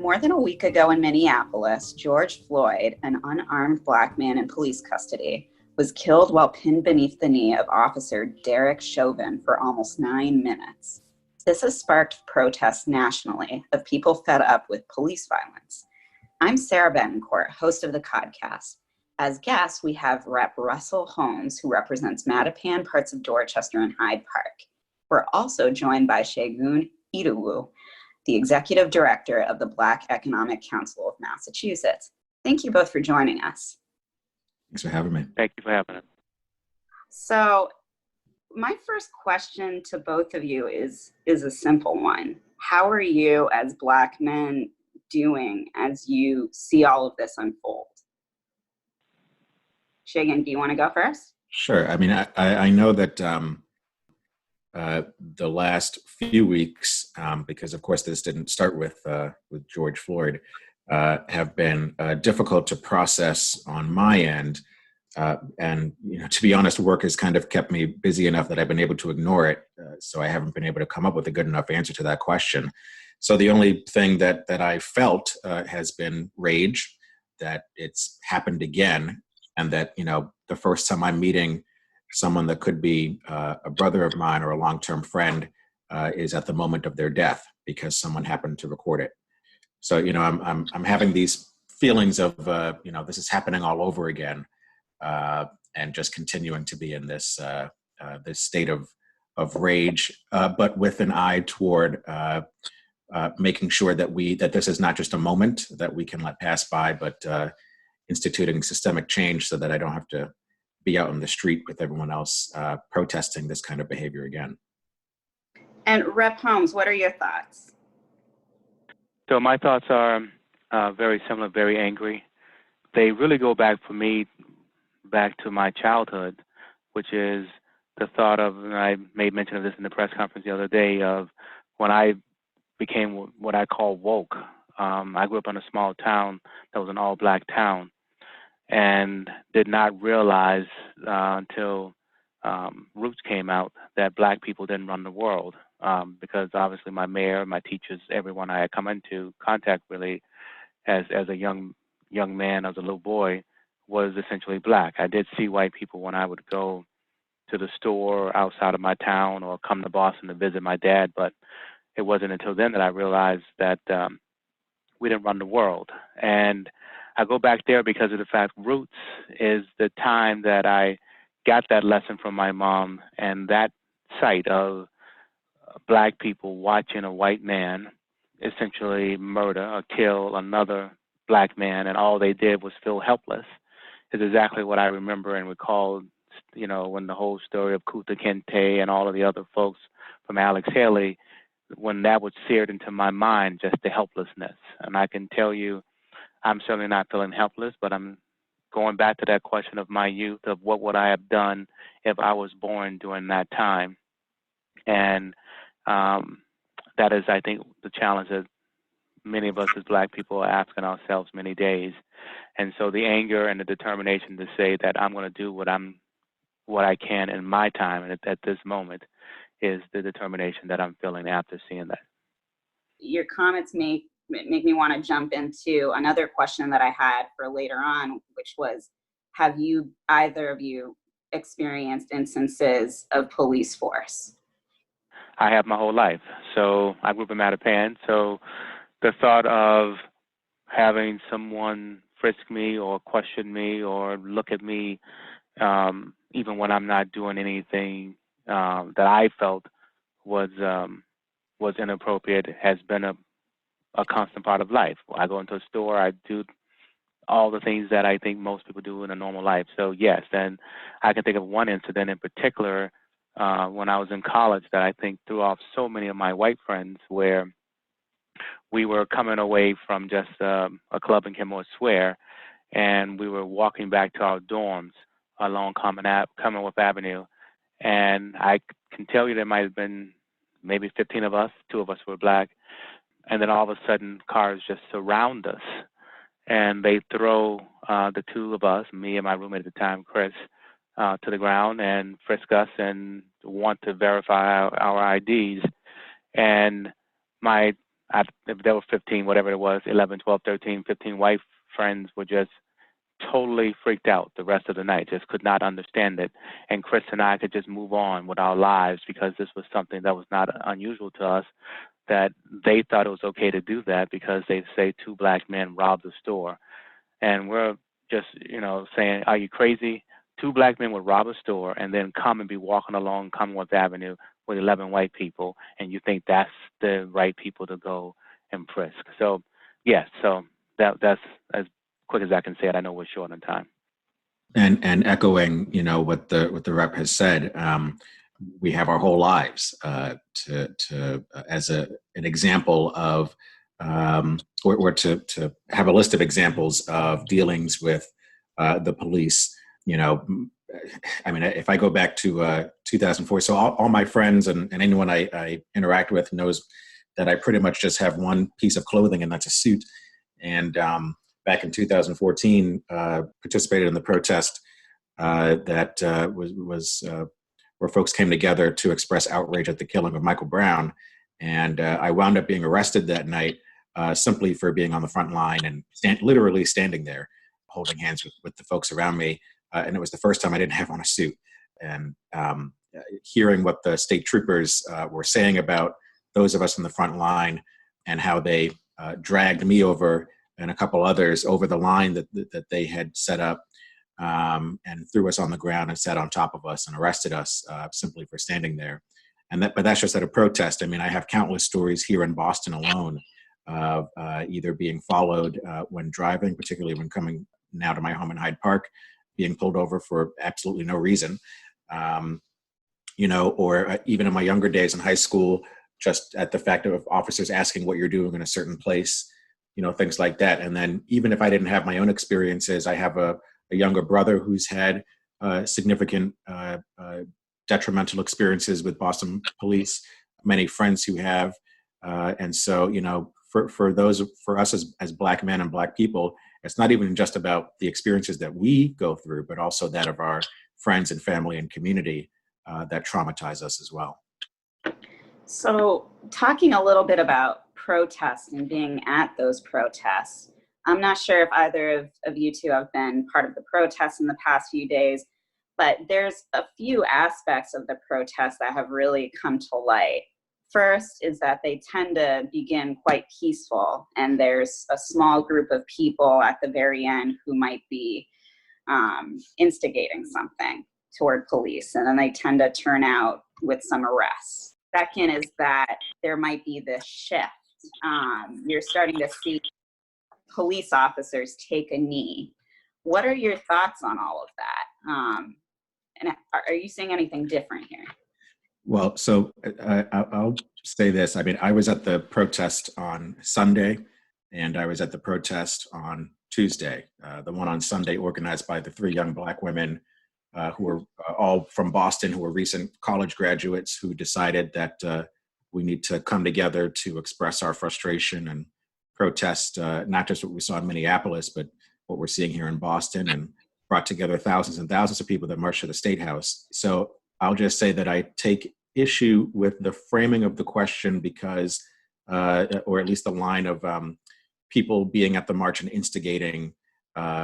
More than a week ago in Minneapolis, George Floyd, an unarmed Black man in police custody, was killed while pinned beneath the knee of Officer Derek Chauvin for almost 9 minutes. This has sparked protests nationally of people fed up with police violence. I'm Sarah Betancourt, host of the podcast. As guests, we have Rep. Russell Holmes, who represents Mattapan, parts of Dorchester, and Hyde Park. We're also joined by Segun Idowu, the executive director of the Black Economic Council of Massachusetts. Thank you both for joining us. Thanks for having me. Thank you for having us. So my first question to both of you is a simple one. How are you as Black men doing as you see all of this unfold? Segun, do you want to go first? Sure. I mean, I know that the last few weeks, because of course this didn't start with George Floyd, have been difficult to process on my end. And to be honest, work has kind of kept me busy enough that I've been able to ignore it. So I haven't been able to come up with a good enough answer to that question. So the only thing that I felt has been rage, that it's happened again, and that, the first time I'm meeting someone that could be a brother of mine or a long-term friend is at the moment of their death because someone happened to record it. So, I'm having these feelings of, this is happening all over again, and just continuing to be in this state of rage, but with an eye toward making sure that this is not just a moment that we can let pass by, but instituting systemic change so that I don't have to be out on the street with everyone else protesting this kind of behavior again. And Rep. Holmes, what are your thoughts? So my thoughts are very similar, very angry. They really go back for me, back to my childhood, which is the thought of, and I made mention of this in the press conference the other day, of when I became what I call woke. I grew up in a small town that was an all-Black town, and did not realize until Roots came out that Black people didn't run the world, because obviously my mayor, my teachers, everyone I had come into contact really as a young man, as a little boy, was essentially Black. I did see white people when I would go to the store outside of my town or come to Boston to visit my dad, but it wasn't until then that I realized that we didn't run the world. And I go back there because of the fact Roots is the time that I got that lesson from my mom, and that sight of Black people watching a white man essentially murder or kill another Black man, and all they did was feel helpless, is exactly what I remember and recall, when the whole story of Kuta Kinte and all of the other folks from Alex Haley, when that was seared into my mind, just the helplessness. And I can tell you, I'm certainly not feeling helpless, but I'm going back to that question of my youth, of what would I have done if I was born during that time. And that is, I think, the challenge that many of us as Black people are asking ourselves many days. And so the anger and the determination to say that I'm going to do what I can in my time and at this moment is the determination that I'm feeling after seeing that. Your comments make me want to jump into another question that I had for later on, which was, have either of you experienced instances of police force? I have my whole life. So I grew up in Mattapan. So the thought of having someone frisk me or question me or look at me, even when I'm not doing anything that I felt was inappropriate, has been a constant part of life. I go into a store, I do all the things that I think most people do in a normal life. So yes, and I can think of one incident in particular when I was in college that I think threw off so many of my white friends, where we were coming away from just a club in Kenmore Square, and we were walking back to our dorms along Commonwealth Avenue, and I can tell you there might have been maybe 15 of us, 2 of us were Black, and then all of a sudden cars just surround us, and they throw the 2 of us, me and my roommate at the time, Chris, to the ground and frisk us and want to verify our IDs. And my if there were 15, whatever it was, 11, 12, 13, 15 white friends were just totally freaked out the rest of the night, just could not understand it. And Chris and I could just move on with our lives because this was something that was not unusual to us, that they thought it was okay to do that because they say two black men robbed the store. And we're just, saying, are you crazy? Two black men would rob a store and then come and be walking along Commonwealth Avenue with 11 white people, and you think that's the right people to go and frisk. So, yes, so that's as quick as I can say it. I know we're short on time. And echoing, what the rep has said, we have our whole lives to as an example of, or to have a list of examples of dealings with the police. I mean, if I go back to 2004, so all my friends and anyone I interact with knows that I pretty much just have one piece of clothing, and that's a suit. And back in 2014, participated in the protest that was where folks came together to express outrage at the killing of Michael Brown. And I wound up being arrested that night simply for being on the front line and literally standing there holding hands with the folks around me. And it was the first time I didn't have on a suit. And hearing what the state troopers were saying about those of us in the front line and how they dragged me over and a couple others over the line that they had set up, and threw us on the ground and sat on top of us and arrested us simply for standing there. But that's just at a protest. I mean, I have countless stories here in Boston alone of either being followed when driving, particularly when coming now to my home in Hyde Park, being pulled over for absolutely no reason, or even in my younger days in high school, just at the fact of officers asking what you're doing in a certain place, things like that. And then even if I didn't have my own experiences, I have a younger brother who's had significant detrimental experiences with Boston police, many friends who have. And so, for us as Black men and Black people, it's not even just about the experiences that we go through, but also that of our friends and family and community that traumatize us as well. So talking a little bit about protests and being at those protests, I'm not sure if either of you two have been part of the protests in the past few days, but there's a few aspects of the protests that have really come to light. First is that they tend to begin quite peaceful, and there's a small group of people at the very end who might be instigating something toward police, and then they tend to turn out with some arrests. Second is that there might be this shift. You're starting to see police officers take a knee. What are your thoughts on all of that? And are you seeing anything different here? Well, so I'll say this. I mean, I was at the protest on Sunday, and I was at the protest on Tuesday. The one on Sunday organized by the three young Black women who were all from Boston, who were recent college graduates who decided that we need to come together to express our frustration and protest not just what we saw in Minneapolis, but what we're seeing here in Boston, and brought together thousands and thousands of people that marched to the State House. So I'll just say that I take issue with the framing of the question because, or at least the line of people being at the march and instigating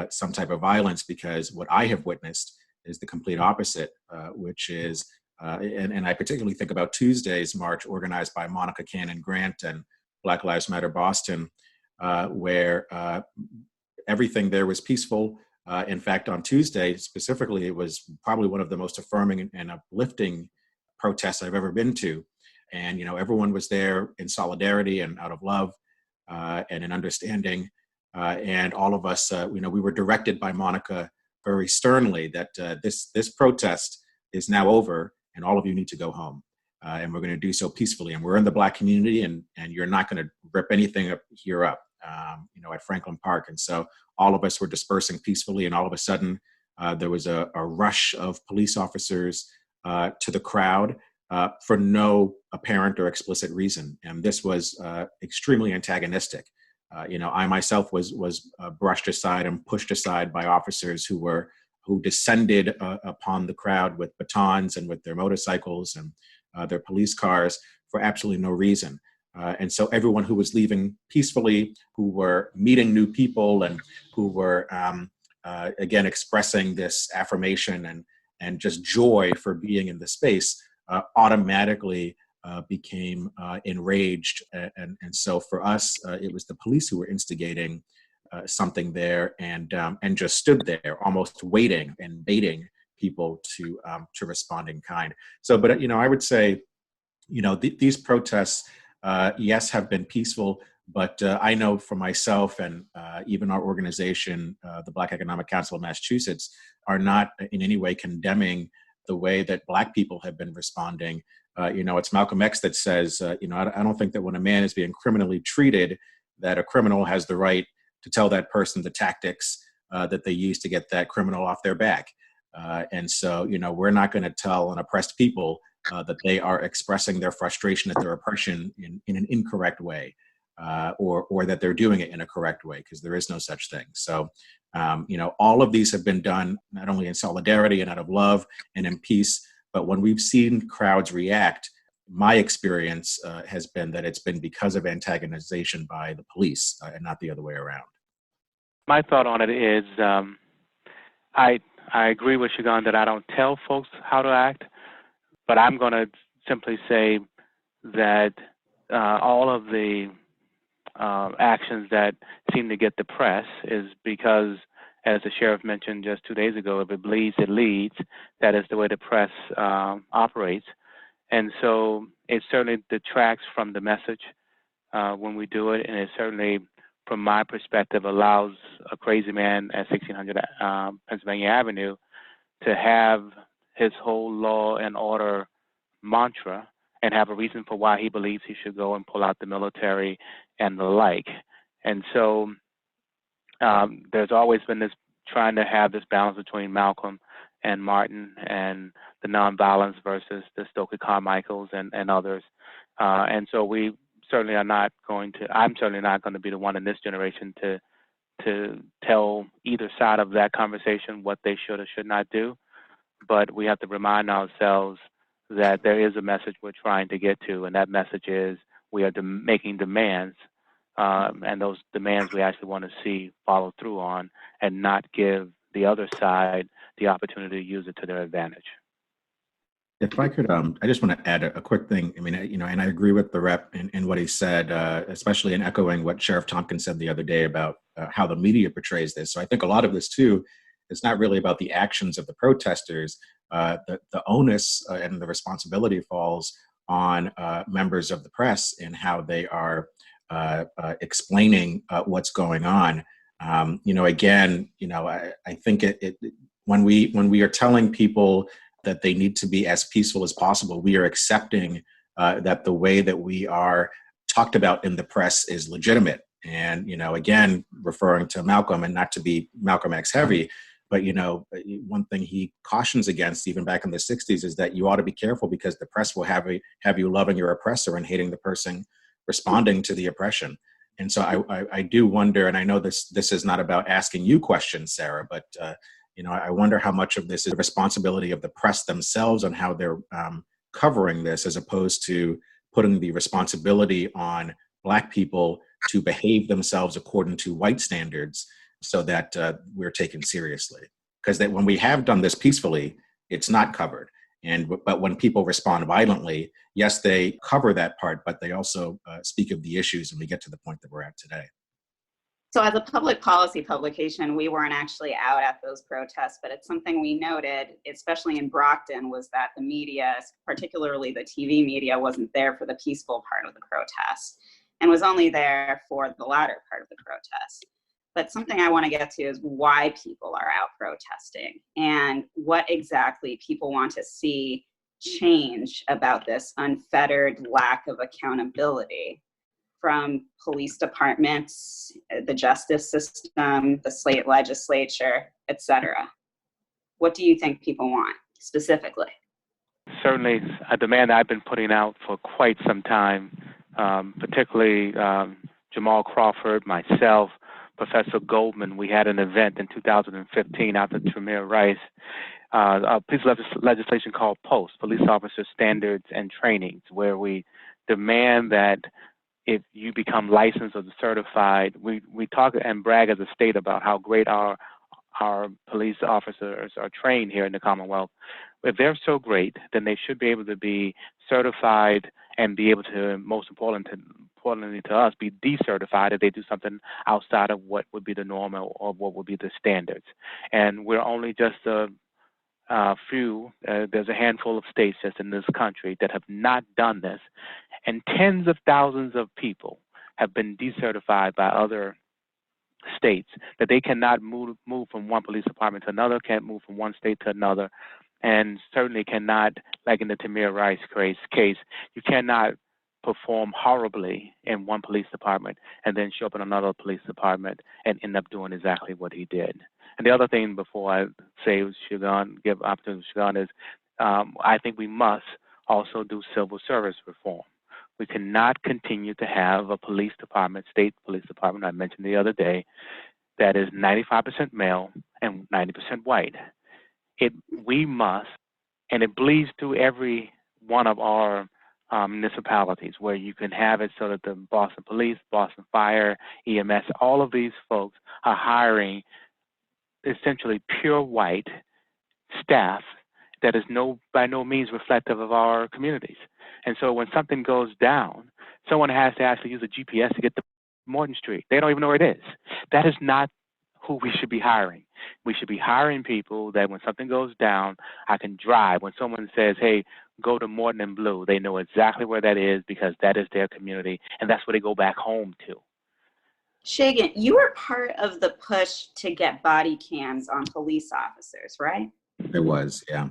some type of violence, because what I have witnessed is the complete opposite, which is, and I particularly think about Tuesday's march organized by Monica Cannon Grant and Black Lives Matter Boston, where everything there was peaceful. In fact, on Tuesday specifically, it was probably one of the most affirming and uplifting protests I've ever been to. And, everyone was there in solidarity and out of love and in understanding. And all of us, we were directed by Monica very sternly that this protest is now over and all of you need to go home. And we're going to do so peacefully. And we're in the Black community, and you're not going to rip anything up here up, at Franklin Park. And so all of us were dispersing peacefully, and all of a sudden there was a rush of police officers to the crowd for no apparent or explicit reason. And this was extremely antagonistic. I myself was brushed aside and pushed aside by officers who descended upon the crowd with batons and with their motorcycles and their police cars for absolutely no reason. And so everyone who was leaving peacefully, who were meeting new people and who were, again, expressing this affirmation and just joy for being in the space, automatically became enraged. And so for us, it was the police who were instigating something there and just stood there almost waiting and baiting people to respond in kind. So, but, I would say, these protests, yes, have been peaceful, but I know for myself and even our organization, the Black Economic Council of Massachusetts, are not in any way condemning the way that Black people have been responding. It's Malcolm X that says, I don't think that when a man is being criminally treated, that a criminal has the right to tell that person the tactics that they use to get that criminal off their back. And so, we're not going to tell an oppressed people that they are expressing their frustration at their oppression in an incorrect way, or that they're doing it in a correct way, because there is no such thing. So, all of these have been done not only in solidarity and out of love and in peace, but when we've seen crowds react, my experience has been that it's been because of antagonization by the police and not the other way around. My thought on it is, I agree with Shagun that I don't tell folks how to act, but I'm going to simply say that all of the actions that seem to get the press is because, as the sheriff mentioned just 2 days ago, if it bleeds, it leads. That is the way the press operates. And so it certainly detracts from the message when we do it, and it certainly, from my perspective, allows a crazy man at 1600 Pennsylvania Avenue to have his whole law and order mantra and have a reason for why he believes he should go and pull out the military and the like. And so there's always been this trying to have this balance between Malcolm and Martin and the nonviolence versus the Stokely Carmichaels and others. And so we certainly are not going to, I'm certainly not going to be the one in this generation to tell either side of that conversation what they should or should not do. But we have to remind ourselves that there is a message we're trying to get to, and that message is we are making demands, and those demands we actually want to see follow through on and not give the other side the opportunity to use it to their advantage. If I could, I just want to add a quick thing. I mean, and I agree with the rep in what he said, especially in echoing what Sheriff Tompkins said the other day about how the media portrays this. So I think a lot of this, too, is not really about the actions of the protesters. The onus and the responsibility falls on members of the press and how they are explaining what's going on. Again, I think when we are telling people that they need to be as peaceful as possible, we are accepting that the way that we are talked about in the press is legitimate. And, again, referring to Malcolm, and not to be Malcolm X heavy, but, one thing he cautions against, even back in the 60s, is that you ought to be careful because the press will have you loving your oppressor and hating the person responding to the oppression. And so I do wonder, and I know this is not about asking you questions, Sarah, but I wonder how much of this is the responsibility of the press themselves on how they're covering this, as opposed to putting the responsibility on Black people to behave themselves according to white standards so that we're taken seriously. Because when we have done this peacefully, it's not covered. But when people respond violently, yes, they cover that part, but they also speak of the issues, and we get to the point that we're at today. So as a public policy publication, we weren't actually out at those protests, but it's something we noted, especially in Brockton, was that the media, particularly the TV media, wasn't there for the peaceful part of the protest and was only there for the latter part of the protest. But something I want to get to is why people are out protesting and what exactly people want to see change about this unfettered lack of accountability from police departments, the justice system, the state legislature, etc. What do you think people want specifically? Certainly a demand I've been putting out for quite some time, particularly Jamal Crawford, myself, Professor Goldman. We had an event in 2015 after Tremere Rice, a piece of legislation called POST, Police Officer Standards and Trainings, where we demand that if you become licensed or certified, we talk and brag as a state about how great our police officers are trained here in the Commonwealth. If they're so great, then they should be able to be certified and be able to, most importantly to us, be decertified if they do something outside of what would be the normal or what would be the standards. And we're only just a few, there's a handful of states just in this country that have not done this. And tens of thousands of people have been decertified by other states, that they cannot move from one police department to another, can't move from one state to another, and certainly cannot, like in the Tamir Rice case, you cannot perform horribly in one police department and then show up in another police department and end up doing exactly what he did. And the other thing before I say give opportunity to Shagan is I think we must also do civil service reform. We cannot continue to have a police department, state police department, I mentioned the other day, that is 95% male and 90% white. We must, and it bleeds through every one of our municipalities, where you can have it so that the Boston Police, Boston Fire, EMS, all of these folks are hiring essentially pure white staff that is by no means reflective of our communities. And so when something goes down, someone has to actually use a GPS to get to Morton Street. They don't even know where it is. That is not who we should be hiring. We should be hiring people that when something goes down, I can drive. When someone says, hey, go to Morton and Blue, they know exactly where that is because that is their community, and that's where they go back home to. Shagan, you were part of the push to get body cams on police officers, right? It was, yeah.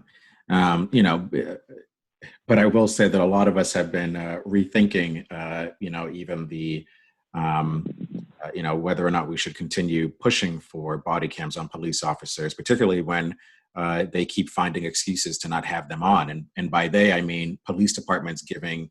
But I will say that a lot of us have been rethinking, even the, whether or not we should continue pushing for body cams on police officers, particularly when they keep finding excuses to not have them on. And by they, I mean police departments giving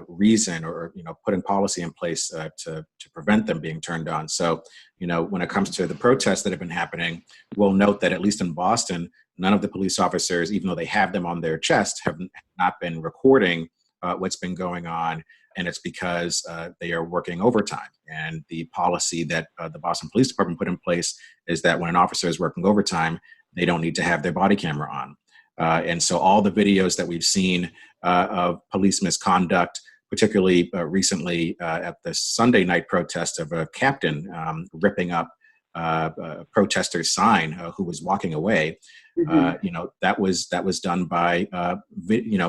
reason or putting policy in place to prevent them being turned on. So when it comes to the protests that have been happening, we'll note that at least in Boston, none of the police officers, even though they have them on their chest, have not been recording what's been going on, and it's because they are working overtime. And the policy that the Boston Police Department put in place is that when an officer is working overtime, they don't need to have their body camera on. And so all the videos that we've seen of police misconduct, particularly recently at the Sunday night protest of a captain ripping up a protester's sign who was walking away, that was done by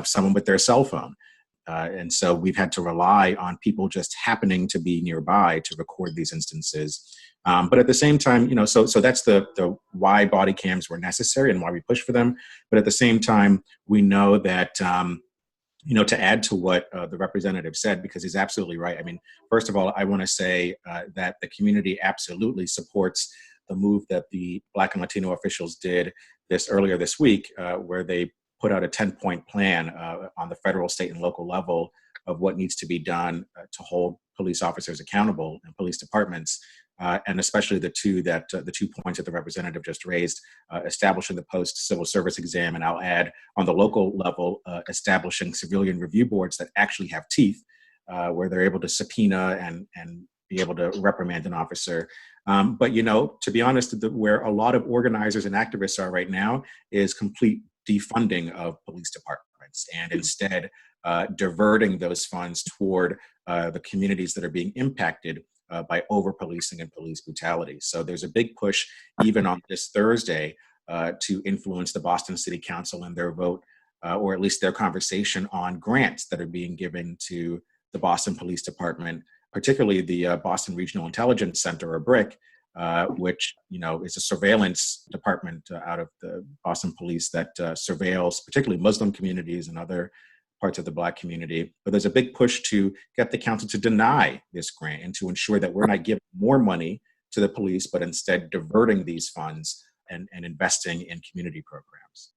someone with their cell phone. And so we've had to rely on people just happening to be nearby to record these instances. But at the same time, so that's the why body cams were necessary and why we push for them. But at the same time, we know that, to add to what the representative said, because he's absolutely right. I mean, first of all, I want to say that the community absolutely supports the move that the Black and Latino officials did earlier this week, where they put out a 10-point plan on the federal, state, and local level of what needs to be done to hold police officers accountable and police departments, and especially the two points that the representative just raised, establishing the post-civil service exam, and I'll add on the local level, establishing civilian review boards that actually have teeth, where they're able to subpoena and be able to reprimand an officer. But to be honest, where a lot of organizers and activists are right now is complete defunding of police departments, and instead diverting those funds toward the communities that are being impacted by over-policing and police brutality. So there's a big push, even on this Thursday, to influence the Boston City Council in their vote, or at least their conversation on grants that are being given to the Boston Police Department, particularly the Boston Regional Intelligence Center, or BRIC, which is a surveillance department out of the Boston Police that surveils particularly Muslim communities and other parts of the Black community. But there's a big push to get the council to deny this grant and to ensure that we're not giving more money to the police, but instead diverting these funds and investing in community programs.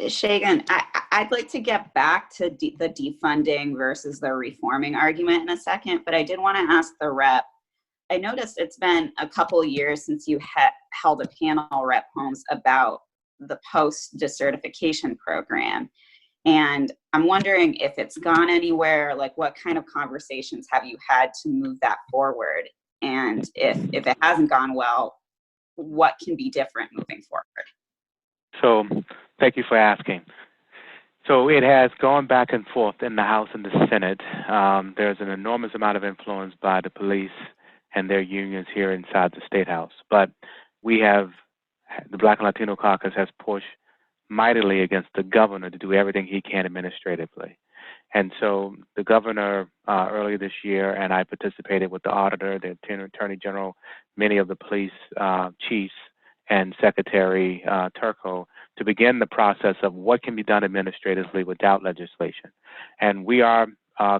Shagan, I'd like to get back to the defunding versus the reforming argument in a second, but I did want to ask the rep. I noticed it's been a couple of years since you held a panel, Rep. Holmes, about the post-decertification program. And I'm wondering if it's gone anywhere, like what kind of conversations have you had to move that forward? And if it hasn't gone well, what can be different moving forward? So thank you for asking. So it has gone back and forth in the House and the Senate. There's an enormous amount of influence by the police and their unions here inside the State House. But we have, the Black and Latino Caucus has pushed mightily against the governor to do everything he can administratively. And so the governor earlier this year, and I participated with the auditor, the attorney general, many of the police chiefs, and Secretary Turco to begin the process of what can be done administratively without legislation. And we are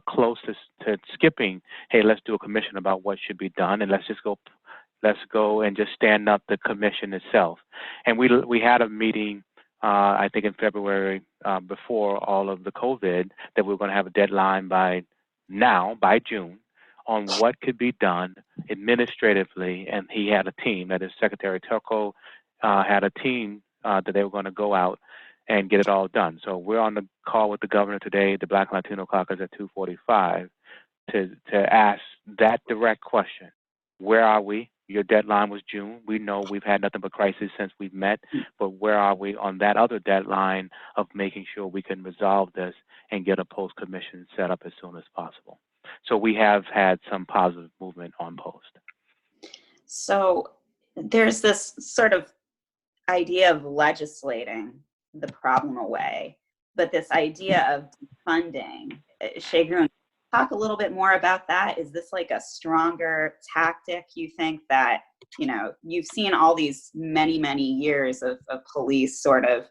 close to skipping, hey, let's do a commission about what should be done, and let's go and just stand up the commission itself. And we had a meeting, I think in February, before all of the COVID, that we were going to have a deadline by June, on what could be done administratively, and he had a team, that is Secretary Turco had a team that they were going to go out and get it all done. So we're on the call with the governor today, the Black and Latino Caucus at 2:45, to ask that direct question. Where are we? Your deadline was June. We know we've had nothing but crisis since we've met, but where are we on that other deadline of making sure we can resolve this and get a post-commission set up as soon as possible? So we have had some positive movement on post. So there's this sort of idea of legislating the problem away, but this idea of defunding, Shagun, talk a little bit more about that. Is this like a stronger tactic, you think, that, you know, you've seen all these many years of police sort of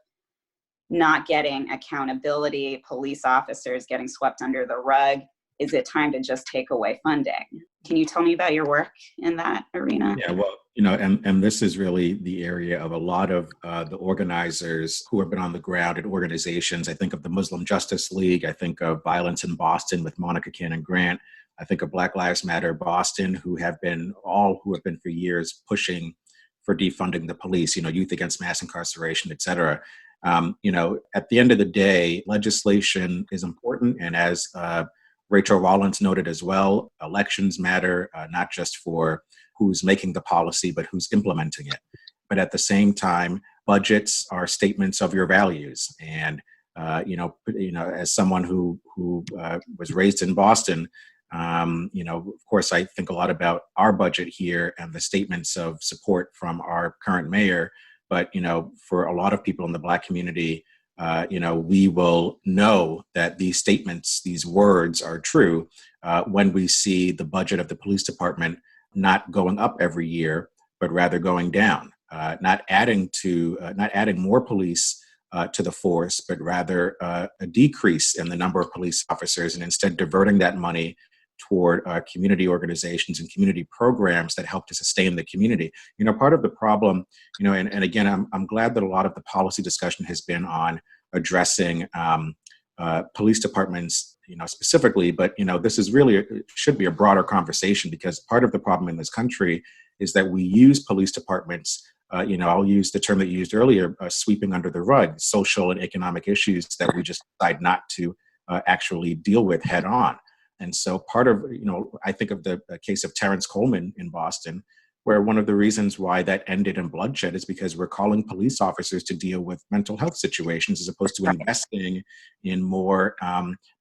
not getting accountability, police officers getting swept under the rug? Is it time to just take away funding? Can you tell me about your work in that arena? Yeah, well, you know, and this is really the area of a lot of the organizers who have been on the ground at organizations. I think of the Muslim Justice League. I think of Violence in Boston with Monica Cannon Grant. I think of Black Lives Matter Boston, who have been for years pushing for defunding the police, you know, youth against mass incarceration, et cetera. You know, at the end of the day, legislation is important. And as Rachel Rollins noted as well, elections matter, not just for who's making the policy, but who's implementing it. But at the same time, budgets are statements of your values. And, you know, as someone who was raised in Boston, you know, of course, I think a lot about our budget here and the statements of support from our current mayor. But, you know, for a lot of people in the Black community, you know, we will know that these statements, these words are true when we see the budget of the police department not going up every year, but rather going down, not adding more police to the force, but rather a decrease in the number of police officers, and instead diverting that money toward community organizations and community programs that help to sustain the community. You know, part of the problem, you know, and again, I'm glad that a lot of the policy discussion has been on addressing police departments, you know, specifically, but, you know, this is really, it should be a broader conversation, because part of the problem in this country is that we use police departments, you know, I'll use the term that you used earlier, sweeping under the rug, social and economic issues that we just decide not to actually deal with head on. And so part of, you know, I think of the case of Terrence Coleman in Boston, where one of the reasons why that ended in bloodshed is because we're calling police officers to deal with mental health situations, as opposed to investing in more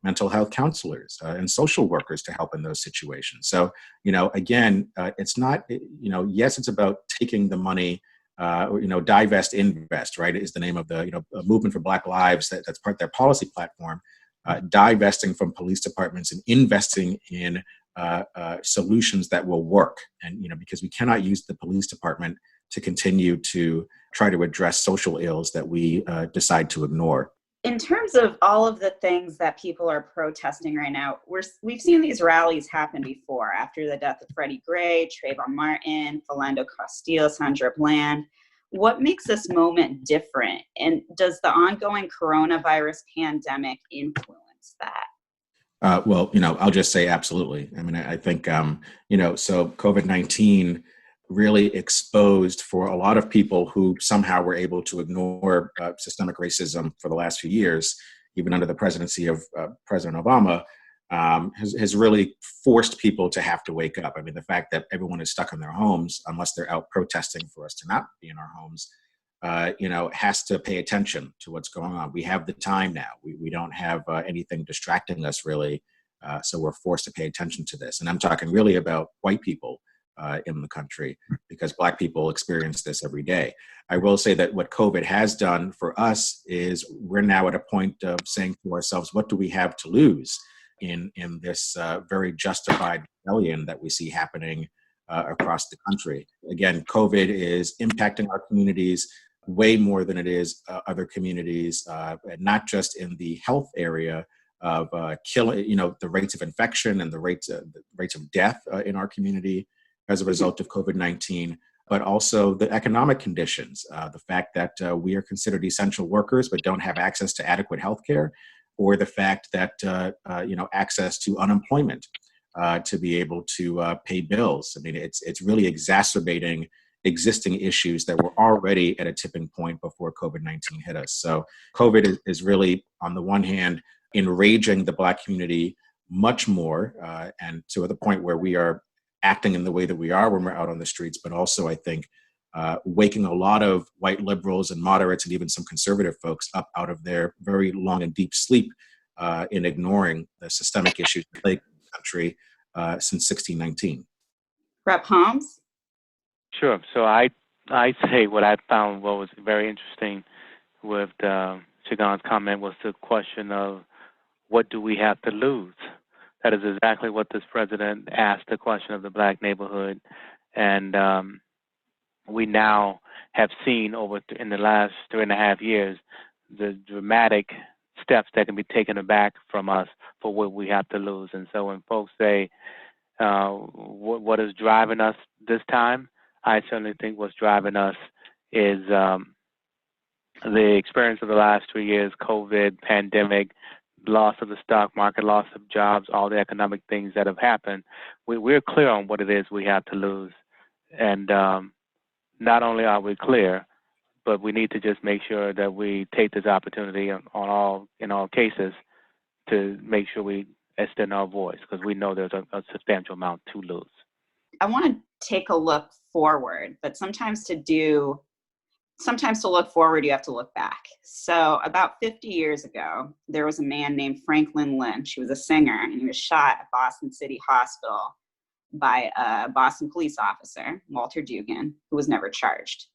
mental health counselors and social workers to help in those situations. So, you know, again, it's not, you know, yes, it's about taking the money, you know, divest, invest, right, is the name of the, you know, Movement for Black Lives, that's part of their policy platform. Divesting from police departments and investing in solutions that will work. And, you know, because we cannot use the police department to continue to try to address social ills that we decide to ignore. In terms of all of the things that people are protesting right now, we've seen these rallies happen before, after the death of Freddie Gray, Trayvon Martin, Philando Castile, Sandra Bland. What makes this moment different? And does the ongoing coronavirus pandemic influence that? Well, you know, I'll just say absolutely. I mean, I think, you know, so COVID-19 really exposed for a lot of people who somehow were able to ignore systemic racism for the last few years, even under the presidency of President Obama, has really forced people to have to wake up. I mean, the fact that everyone is stuck in their homes, unless they're out protesting for us to not be in our homes, has to pay attention to what's going on. We have the time now. We don't have anything distracting us really. So we're forced to pay attention to this. And I'm talking really about white people in the country, because Black people experience this every day. I will say that what COVID has done for us is we're now at a point of saying to ourselves, what do we have to lose in this very justified rebellion that we see happening across the country? Again, COVID is impacting our communities way more than it is other communities, not just in the health area of killing, the rates of infection and the rates of death in our community as a result of COVID-19, but also the economic conditions, the fact that we are considered essential workers but don't have access to adequate health care, or the fact that access to unemployment to be able to pay bills. I mean, it's really exacerbating existing issues that were already at a tipping point before COVID-19 hit us. So COVID is really, on the one hand, enraging the Black community much more, and to the point where we are acting in the way that we are when we're out on the streets, but also, I think, waking a lot of white liberals and moderates and even some conservative folks up out of their very long and deep sleep in ignoring the systemic issues that plague the country since 1619. Rep. Holmes? Sure. So I say what I found what was very interesting with Shigan's comment was the question of what do we have to lose? That is exactly what this president asked the question of the Black neighborhood. And we now have seen in the last 3.5 years, the dramatic steps that can be taken back from us for what we have to lose. And so when folks say, what is driving us this time, I certainly think what's driving us is the experience of the last 3 years, COVID, pandemic, loss of the stock market, loss of jobs, all the economic things that have happened. We're clear on what it is we have to lose. And not only are we clear, but we need to just make sure that we take this opportunity in all cases to make sure we extend our voice, because we know there's a substantial amount to lose. I want to take a look forward, but sometimes to look forward, you have to look back. So about 50 years ago, there was a man named Franklin Lynch. He was a singer, and he was shot at Boston City Hospital by a Boston police officer, Walter Dugan, who was never charged.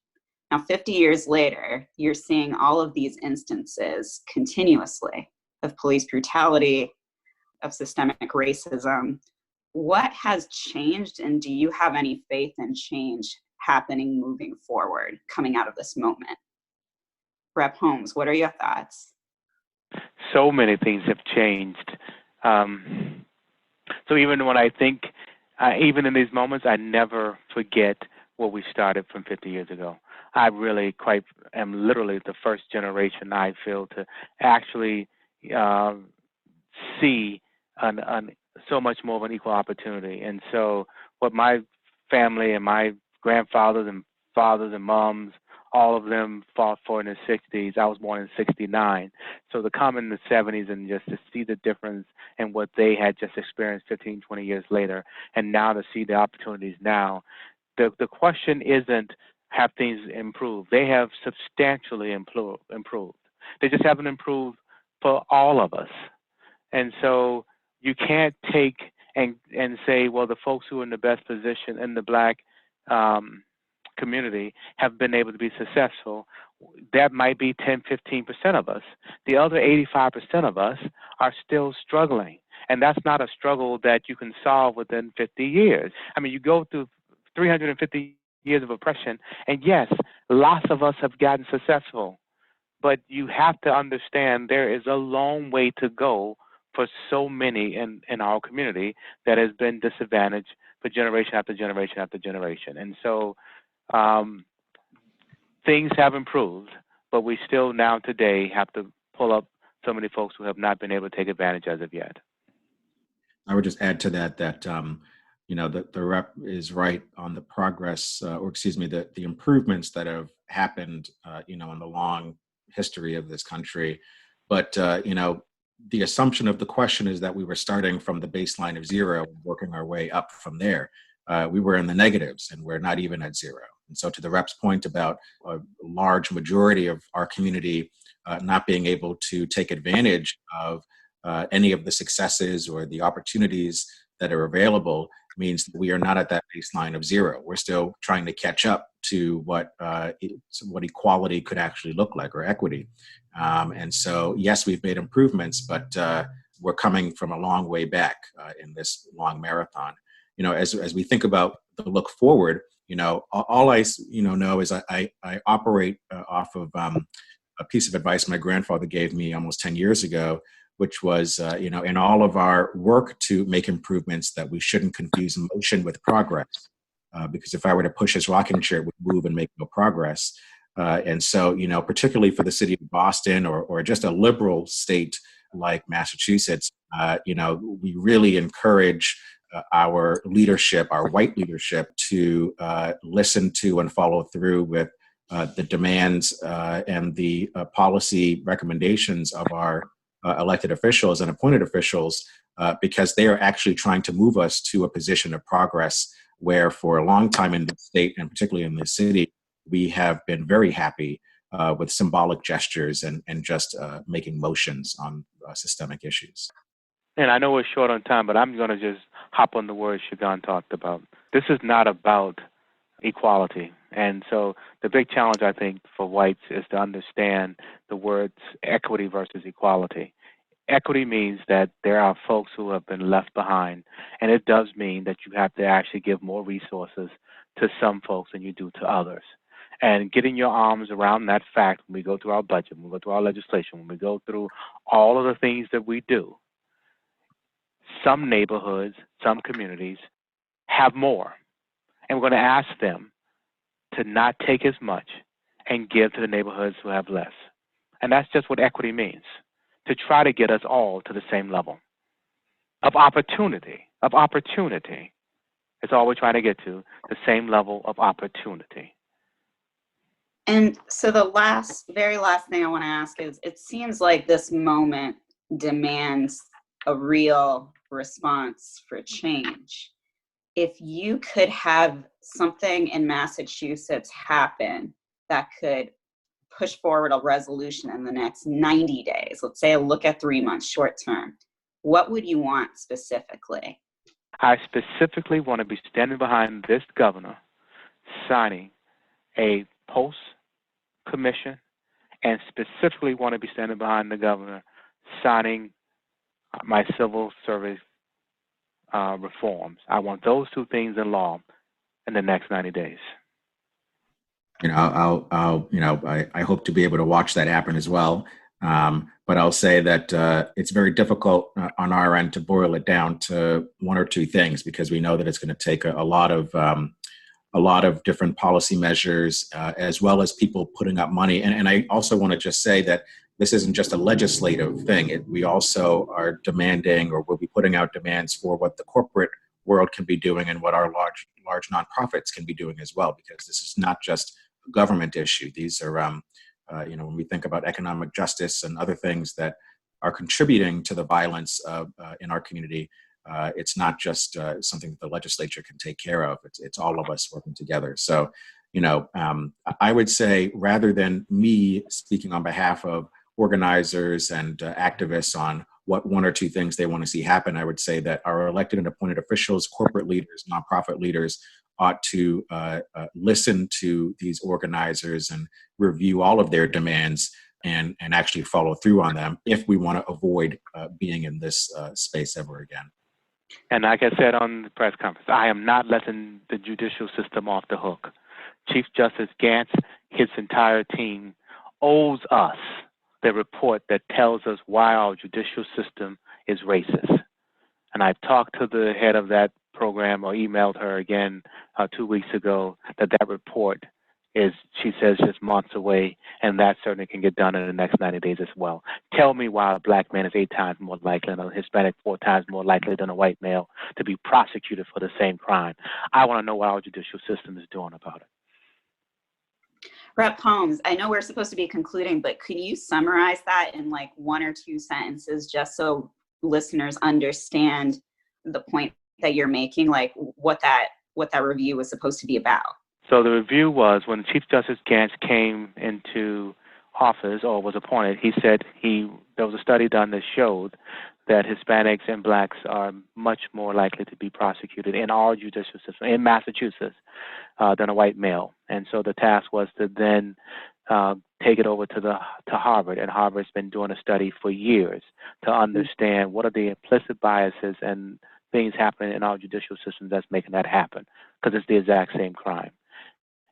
Now, 50 years later, you're seeing all of these instances continuously of police brutality, of systemic racism. What has changed, and do you have any faith in change happening moving forward, coming out of this moment? Rep. Holmes, what are your thoughts? So many things have changed. So even when I think, even in these moments, I never forget where we started from 50 years ago. I really am literally the first generation, I feel, to actually see so much more of an equal opportunity. And so what my family and my grandfathers and fathers and moms, all of them fought for in the 60s. I was born in 69. So to come in the 70s and just to see the difference in what they had just experienced 15, 20 years later, and now to see the opportunities now, the question isn't have things improved. They have substantially improved. They just haven't improved for all of us. And so you can't take and say, well, the folks who are in the best position in the Black community have been able to be successful. That might be 10, 15% of us. The other 85% of us are still struggling. And that's not a struggle that you can solve within 50 years. I mean, you go through 350 years of oppression, and yes, lots of us have gotten successful. But you have to understand there is a long way to go for so many in our community that has been disadvantaged for generation after generation after generation. And so things have improved, but we still now today have to pull up so many folks who have not been able to take advantage as of yet. I would just add to that the rep is right on the progress, the improvements that have happened, in the long history of this country. But, the assumption of the question is that we were starting from the baseline of zero and working our way up from there. We were in the negatives and we're not even at zero. And so to the rep's point about a large majority of our community not being able to take advantage of any of the successes or the opportunities that are available means that we are not at that baseline of zero. We're still trying to catch up to what equality could actually look like, or equity. And so, yes, we've made improvements, but we're coming from a long way back in this long marathon. As we think about the look forward, all I know is I operate off of a piece of advice my grandfather gave me almost 10 years ago, which was, in all of our work to make improvements, that we shouldn't confuse motion with progress. Because if I were to push his rocking chair, it would move and make no progress. And so, particularly for the city of Boston or just a liberal state like Massachusetts, we really encourage our leadership, our white leadership, to listen to and follow through with the demands and the policy recommendations of our elected officials and appointed officials, because they are actually trying to move us to a position of progress where for a long time in the state, and particularly in the city, we have been very happy with symbolic gestures and just making motions on systemic issues. And I know we're short on time, but I'm going to just hop on the words Shagan talked about. This is not about equality. And so the big challenge, I think, for whites is to understand the words equity versus equality. Equity means that there are folks who have been left behind, and it does mean that you have to actually give more resources to some folks than you do to others. And getting your arms around that fact when we go through our budget, when we go through our legislation, when we go through all of the things that we do, some neighborhoods, some communities have more. And we're going to ask them to not take as much and give to the neighborhoods who have less. And that's just what equity means, to try to get us all to the same level of opportunity. It's all we're trying to get to, the same level of opportunity. And so the very last thing I want to ask is, it seems like this moment demands a real response for change. If you could have something in Massachusetts happen that could push forward a resolution in the next 90 days, let's say a look at 3 months, short term, what would you want specifically? I specifically want to be standing behind this governor signing a post-commission, and specifically want to be standing behind the governor signing my civil service reforms. I want those two things in law in the next 90 days. I hope to be able to watch that happen as well. But I'll say that it's very difficult on our end to boil it down to one or two things, because we know that it's going to take a lot of different policy measures, as well as people putting up money. And I also want to just say that this isn't just a legislative thing. We also are demanding, or will be putting out demands for what the corporate world can be doing and what our large nonprofits can be doing as well, because this is not just a government issue. These are, when we think about economic justice and other things that are contributing to the violence in our community, it's not just something that the legislature can take care of. It's all of us working together. So, I would say, rather than me speaking on behalf of organizers and activists on what one or two things they want to see happen, I would say that our elected and appointed officials, corporate leaders, nonprofit leaders ought to listen to these organizers and review all of their demands and actually follow through on them if we want to avoid being in this space ever again. And like I said on the press conference, I am not letting the judicial system off the hook. Chief Justice Gantz, his entire team, owes us the report that tells us why our judicial system is racist. And I've talked to the head of that program, or emailed her again 2 weeks ago, that report is, she says, just months away, and that certainly can get done in the next 90 days as well. Tell me why a black man is 8 times more likely and a Hispanic 4 times more likely than a white male to be prosecuted for the same crime. I want to know what our judicial system is doing about it. Rep. Holmes, I know we're supposed to be concluding, but could you summarize that in like 1 or 2 sentences just so listeners understand the point that you're making, like what that review was supposed to be about? So the review was when Chief Justice Gantz came into office or was appointed, he said there was a study done that showed that Hispanics and blacks are much more likely to be prosecuted in our judicial system in Massachusetts than a white male. And so the task was to then take it over to Harvard, and Harvard's been doing a study for years to understand what are the implicit biases and things happening in our judicial system that's making that happen, because it's the exact same crime.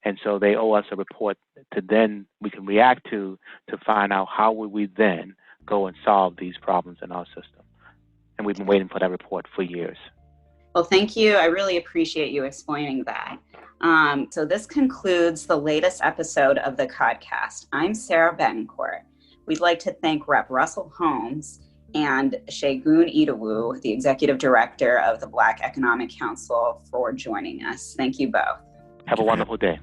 And so they owe us a report to then we can react to find out how would we then go and solve these problems in our system. And we've been waiting for that report for years. Well, thank you. I really appreciate you explaining that. So this concludes the latest episode of the podcast. I'm Sarah Betancourt. We'd like to thank Rep. Russell Holmes and Segun Idowu, the Executive Director of the Black Economic Council, for joining us. Thank you both. Have a wonderful day.